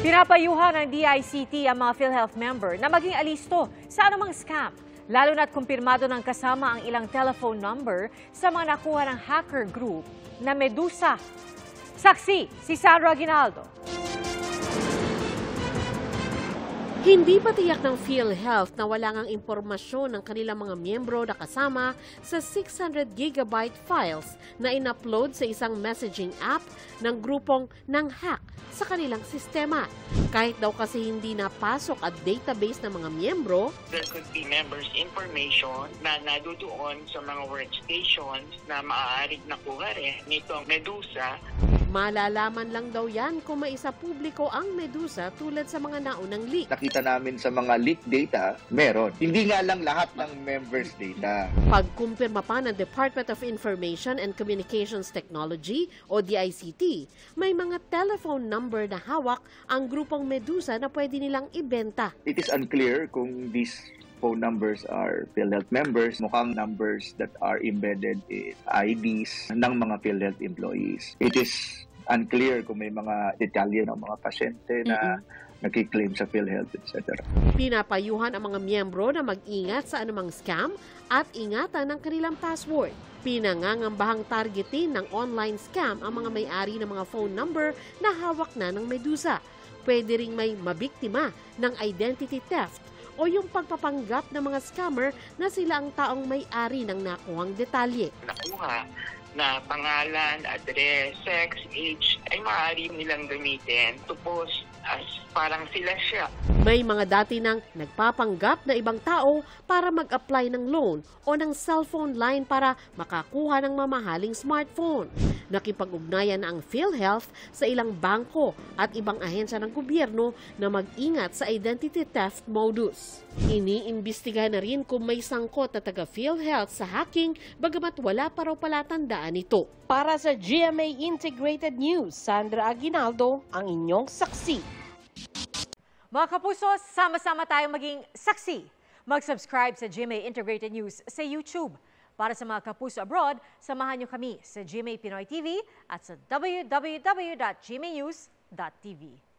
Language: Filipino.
Pinapayuhan ng DICT ang mga PhilHealth member na maging alisto sa anumang scam, lalo na't kumpirmado ng kasama ang ilang telephone number sa mga nakuha ng hacker group na Medusa. Saksi, si Sandra Aguinaldo. Hindi pa tiyak ng PhilHealth na wala ngang impormasyon ng kanilang mga miyembro na kasama sa 600GB files na in-upload sa isang messaging app ng grupong nang-hack sa kanilang sistema. Kahit daw kasi hindi napasok at database ng mga miyembro, there could be members' information na nadudoon sa mga workstations na maaaring nakuha rin nitong Medusa. malalaman lang daw yan kung maisa publiko ang Medusa tulad sa mga naunang leak. Nakita namin sa mga leak data, meron. Hindi nga lang lahat ng members data. Pagkumpirma pa ng Department of Information and Communications Technology o DICT, may mga telephone number na hawak ang grupong Medusa na pwede nilang ibenta. It is unclear kung these phone numbers are PhilHealth members, mukhang numbers that are embedded in IDs ng mga PhilHealth employees. It is unclear kung may mga detalye ng mga pasyente na nagkiklaim sa PhilHealth, etc. Pinapayuhan ang mga miyembro na mag-ingat sa anumang scam at ingatan ng kanilang password. Pinangangambahang targetin ng online scam ang mga may-ari ng mga phone number na hawak na ng Medusa. Pwede ring may mabiktima ng identity theft o yung pagpapanggap ng mga scammer na sila ang taong may-ari ng nakuhang detalye. Nakuha na pangalan, address, sex, age ay maaari nilang gamitin to post as parang sila siya. May mga dati nang nagpapanggap na ibang tao para mag-apply ng loan o ng cellphone line para makakuha ng mamahaling smartphone. Nakipag-ugnayan na ang PhilHealth sa ilang bangko at ibang ahensya ng gobyerno na mag-ingat sa identity theft modus. Iniimbestigahan na rin kung may sangkot na taga-PhilHealth sa hacking bagamat wala pa raw palatandaan ito. Para sa GMA Integrated News, Sandra Aguinaldo, ang inyong saksi. Mga kapuso, sama-sama tayong maging saksi. Mag-subscribe sa GMA Integrated News sa YouTube. Para sa mga kapuso abroad, samahan niyo kami sa GMA Pinoy TV at sa www.gmanews.tv.